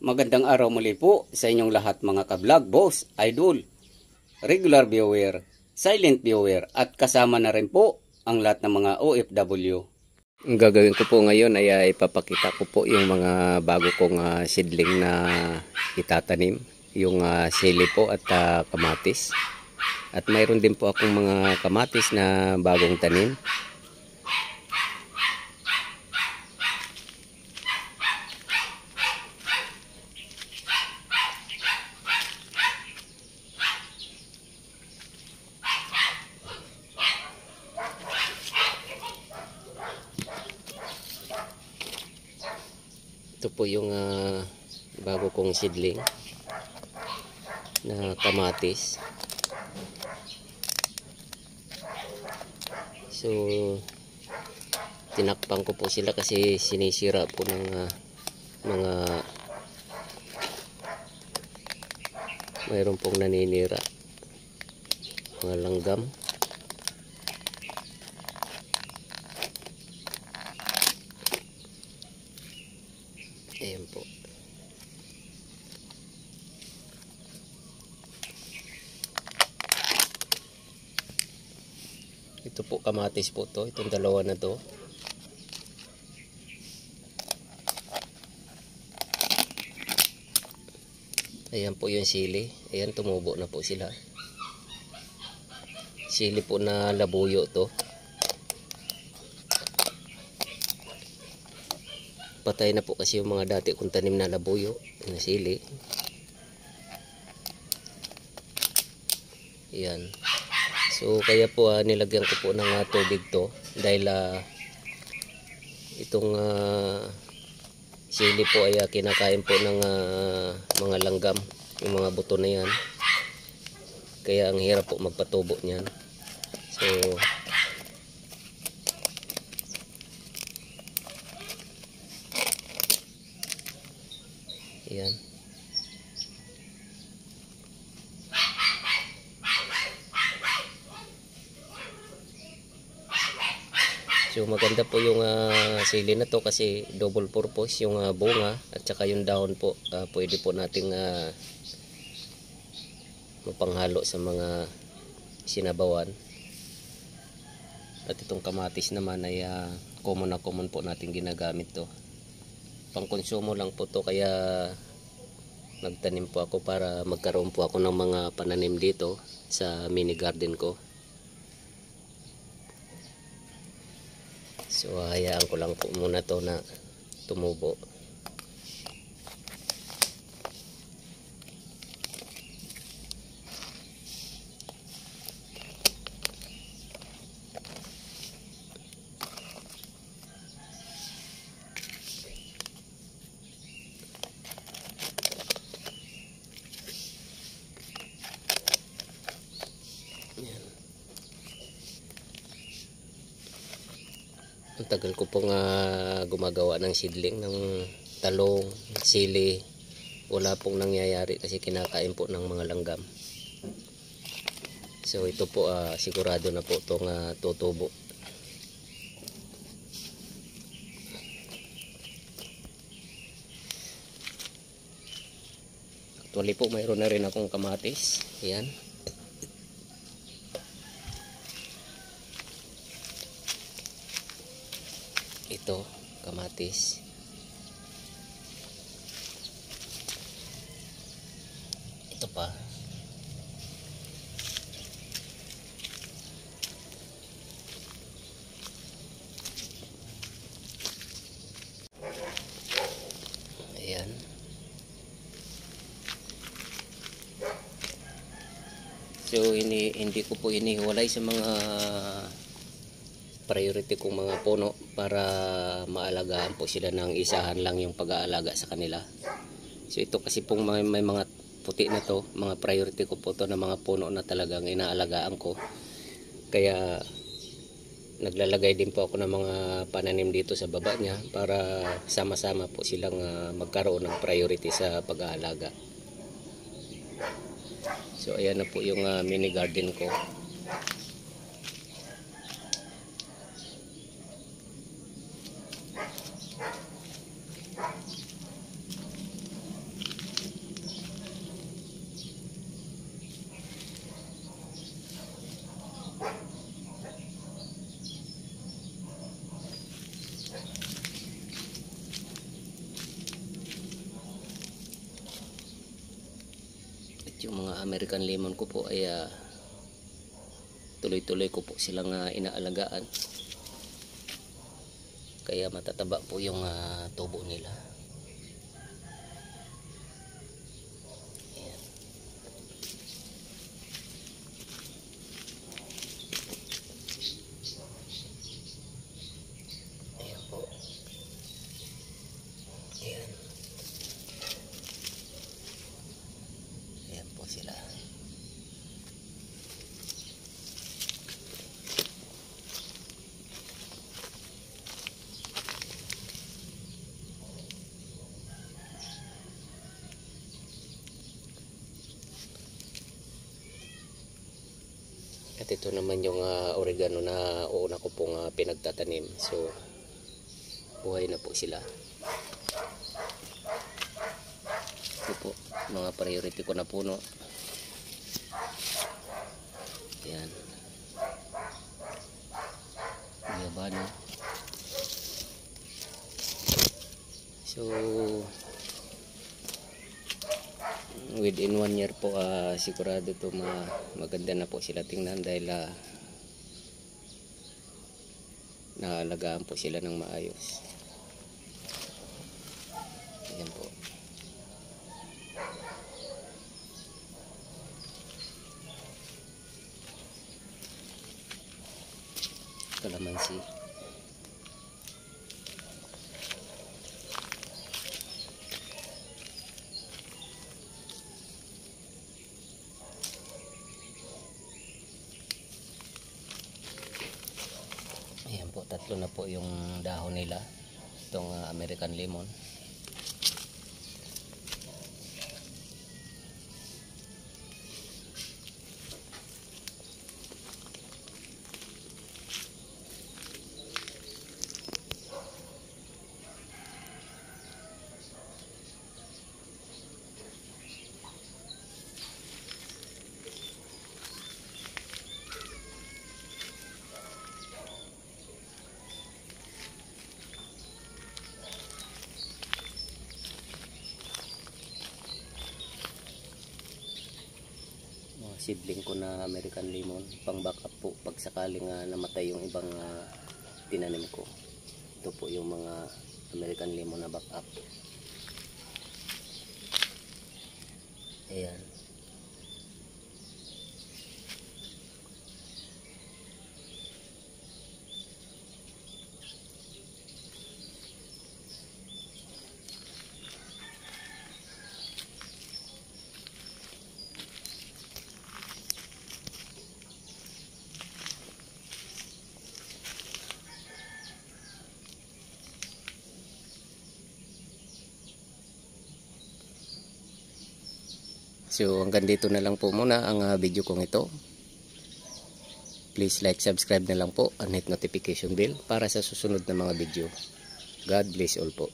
Magandang araw muli po sa inyong lahat mga ka-vlog, boss, idol, regular viewer, silent viewer at kasama na rin po ang lahat ng mga OFW. Ang gagawin ko po ngayon ay ipapakita ko po yung mga bago kong seedling na itatanim, yung sili po at kamatis. At mayroon din po akong mga kamatis na bagong tanim. Ito po yung bago kong seedling na kamatis. So, tinakpan ko po sila kasi sinisira po ng mga mayroon pong naninira, mga langgam. Ayan po. Ito po kamatis po to. Itong dalawa na to. Ayan po yung sili. Ayan, tumubo na po sila. Sili po na labuyo to. Patay na po kasi yung mga dati kong tanim na labuyo na sili. Ayan. So kaya po nilagyan ko po ng tubig to dahil itong sili po ay kinakain po ng mga langgam, yung mga buto na yan. Kaya ang hirap po magpatubo niyan. So ayan. So maganda po yung sili na to kasi double purpose yung bunga at saka yung dahon po pwede po nating mapanghalo sa mga sinabawan. At itong kamatis naman ay common na common po nating ginagamit to. Pangkonsumo lang po to kaya nagtanim po ako para magkaroon po ako ng mga pananim dito sa mini garden ko. So hayaan ko lang po muna to na tumubo. Ang tagal ko pong gumagawa ng seedling ng talong, sili. Wala pong nangyayari kasi kinakain po ng mga langgam. So ito po sigurado na po itong tutubo. Actually po mayroon na rin akong kamatis. Ayan. Ito, kamatis. Ito pa. Ayan. So hindi ko po hiniwalay sa mga priority kong mga puno para maalagaan po sila ng isahan lang yung pag-aalaga sa kanila. So ito kasi pong may mga puti na to, mga priority ko po to na mga puno na talagang inaalagaan ko. Kaya naglalagay din po ako ng mga pananim dito sa baba niya para sama-sama po silang magkaroon ng priority sa pag-aalaga. So ayan na po yung mini garden ko. yung mga American lemon ko po ay tuloy-tuloy ko po silang inaalagaan, kaya matataba po yung tubo nila. Ayan. Ayan po. Ayan. Ayan po sila. At ito naman yung oregano na una ko pong pinagtatanim. So, buhay na po sila. Ito po, mga priority ko na puno. Ayan. Guyabano. So, within 1 year po sigurado to maganda na po sila tingnan dahil naalagaan po sila ng maayos. Ayan po. Kalamansi. Ayan po, 3 na po yung dahon nila, itong American lemon. Seedling ko na American lemon, pang backup po pag sakaling namatay yung ibang tinanim ko. Ito po yung mga American lemon na backup. Ayan. So hanggang dito na lang po muna ang video kong ito. Please like, subscribe na lang po and hit notification bell para sa susunod na mga video. God bless all po.